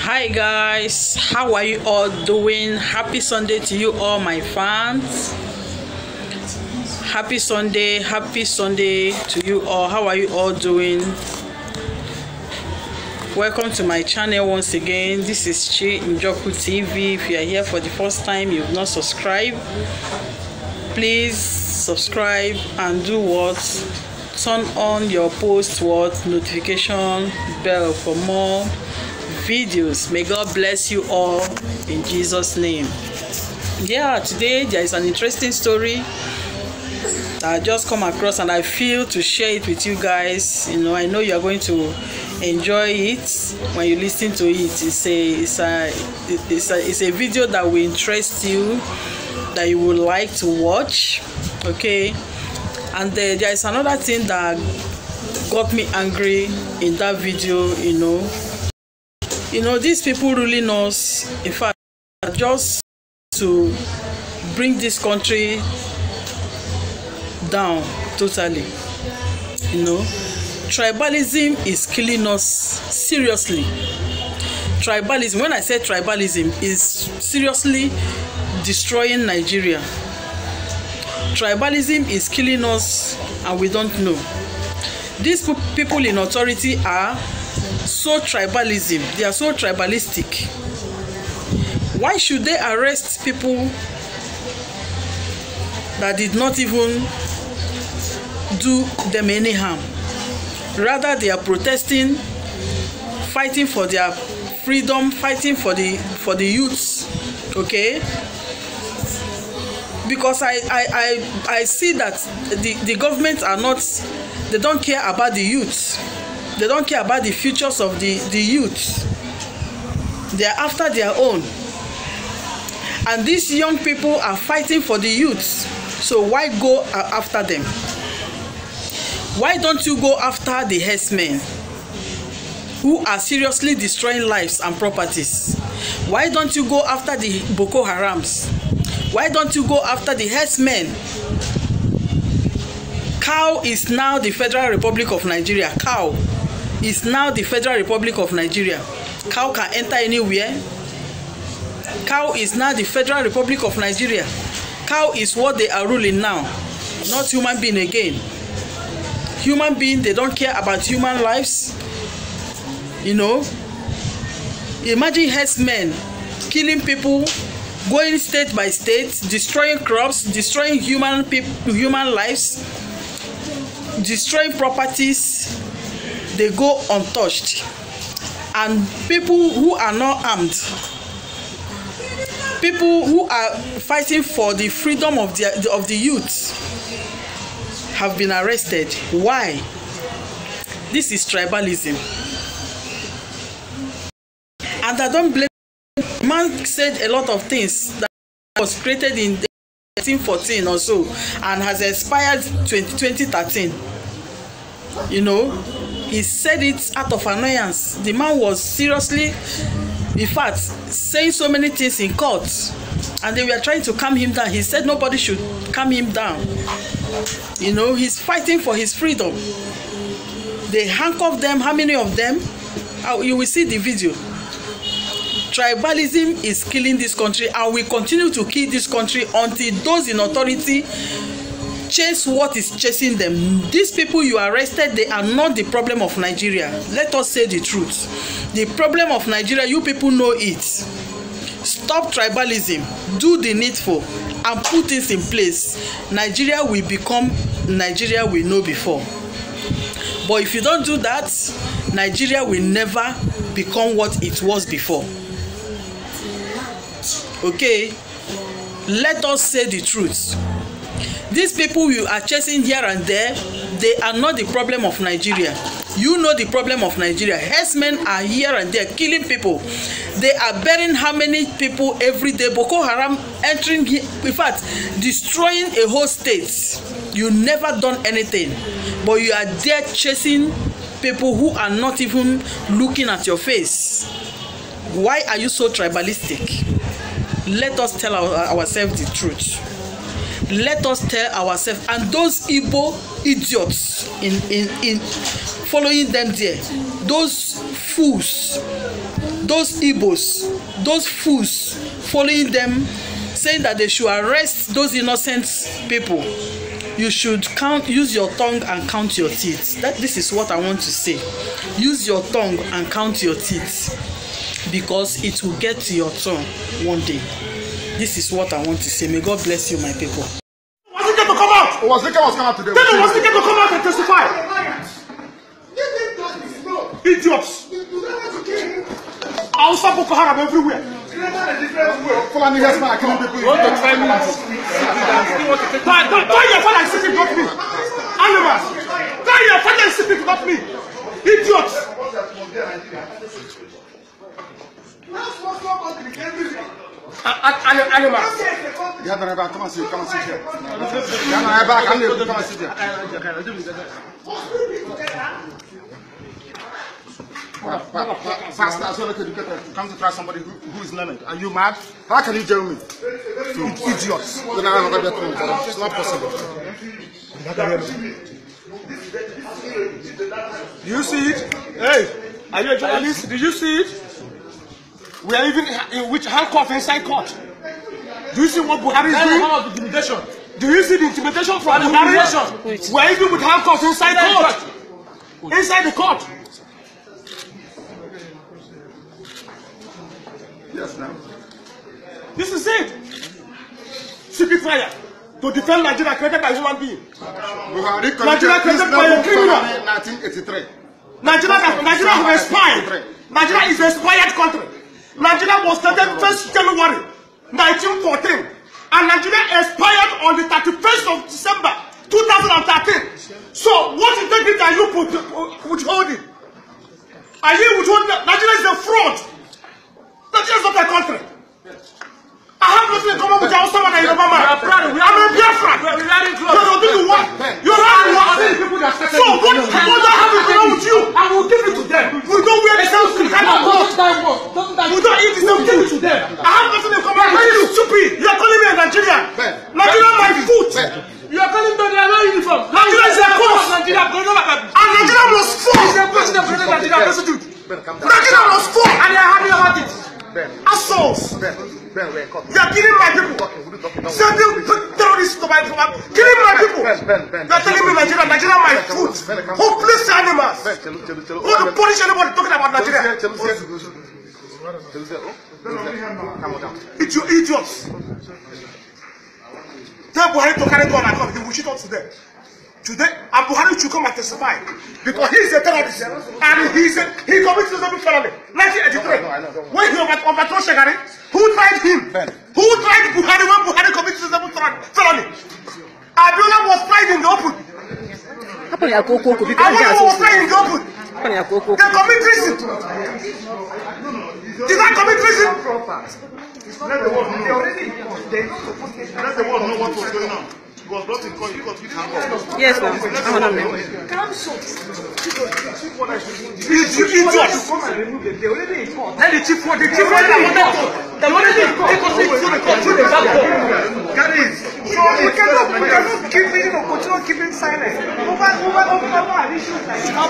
Hi guys, how are you all doing? Happy Sunday to you all, my fans. Happy Sunday to you all. How are you all doing? Welcome to my channel once again. This is Chi Njoku TV. If you are here for the first time, you've not subscribed, please subscribe and do what? Turn on your post notification bell for more videos. May God bless you all in Jesus' name. Yeah, today there is an interesting story that I just come across and I feel to share it with you guys. You know, I know you are going to enjoy it when you listen to it. It's a video that will interest you, that you would like to watch. Okay, and there is another thing that got me angry in that video. You know, these people really knows, in fact, just to bring this country down totally. You know, tribalism is killing us seriously. Tribalism, when I say tribalism, is seriously destroying Nigeria. Tribalism is killing us and we don't know. These people in authority are so tribalism. They are so tribalistic. Why should they arrest people that did not even do them any harm? Rather, they are protesting, fighting for their freedom, fighting for the youths. Okay, because I see that the government are not, they don't care about the youths. They don't care about the futures of the youths. They are after their own. And these young people are fighting for the youths. So why go after them? Why don't you go after the herdsmen who are seriously destroying lives and properties? Why don't you go after the Boko Harams? Why don't you go after the herdsmen? Cow is now the Federal Republic of Nigeria. Cow is now the Federal Republic of Nigeria. Cow can enter anywhere. Cow is now the Federal Republic of Nigeria. Cow is what they are ruling now, not human being again. Human being, they don't care about human lives. You know, imagine herdsmen killing people, going state by state, destroying crops, destroying human lives, destroying properties. They go untouched. And people who are not armed, people who are fighting for the freedom of the youth, have been arrested. Why? This is tribalism. And I don't blame. Man said a lot of things that was created in 1914 or so and has expired 2013. You know, he said it out of annoyance. The man was seriously, in fact, saying so many things in court, and they were trying to calm him down. He said nobody should calm him down. You know, he's fighting for his freedom. They handcuff them. How many of them? You will see the video. Tribalism is killing this country and will continue to kill this country until those in authority chase what is chasing them. These people you arrested, they are not the problem of Nigeria. Let us say the truth. The problem of Nigeria, you people know it. Stop tribalism, do the needful, and put things in place. Nigeria will become Nigeria we know before. But if you don't do that, Nigeria will never become what it was before. Okay, let us say the truth. These people you are chasing here and there, they are not the problem of Nigeria. You know the problem of Nigeria. Herdsmen are here and there killing people. They are burying how many people every day? Boko Haram entering here, in fact, destroying a whole state. You never done anything, but you are there chasing people who are not even looking at your face. Why are you so tribalistic? Let us tell ourselves the truth. Let us tell ourselves, and those Igbo idiots in following them there, those fools, those Igbos, those fools following them, saying that they should arrest those innocent people, you should use your tongue and count your teeth. This is what I want to say. Use your tongue and count your teeth, because it will get to your turn one day. This is what I want to say. May God bless you, my people. Was it to come out? Was it come out today? Tell me, was it to come out and testify? Idiots! I'll stop Boko Haram everywhere. Fulani has not killing people. You want to try me? Try your father and sit not me. Animals! Try your father and sit not me. Idiots! Animals! Come and sit. Come and sit here. Come and sit here. Pastor, as well as educated, come to try somebody who is learned. Are you mad? How can you jail me? Idiots. It's not possible. Do you see it? Hey, are you a journalist? Did you see it? We are even in which handcuff inside court. Do you see what Buhari is doing? Do you see the intimidation from Buhari? We are even with handcuffs inside court. Inside the court. Yes, now. This is it. CP fire to defend Nigeria created by human being. Nigeria created by a criminal. 1983. Nigeria has expired. Nigeria is an expired country. Nigeria was started 1st January 1914, and Nigeria expired on the 31st of December 2013. So what integrity are you withholding? Are you withholding? Nigeria is a fraud. Nigeria is not a country. I have nothing in common with your husband and your mama. I'm a Biafra. You're doing what? You're not what? So what do I have in common with you? I will give it to them. We don't wear the same skin. We don't eat the same food to them. I have nothing in common with you. Stupid. You are calling me a Nigerian. Nigeria my foot. You are calling me a uniform. Nigeria is a cause. And Nigeria must fall. Nigeria must fall. And they are happy about it. Assholes! You are killing my people! Sending terrorists to my people! Killing my people! You are telling me Nigeria my food! Hopeless animals! Who to punish anybody talking about Nigeria? It's you idiots! Tell Buhari to carry gun and come, he will shoot us today. Today, and Buhari should come and testify because he is a terrorist and he committed a felony. 1983. When he overthrew Shagari, who tried him? Who tried Buhari when Buhari committed a felony? Abiola was tried in the open. Abiola was tried in the open. They commit treason. Did I commit treason? Let the world know what was going on. He was brought in court with handcuffs. Yes, ma'am. It's you idiots. Let the chief want the chief want the money they go to the court through the back door. That is. So we cannot keep continue keeping silent over issues like that.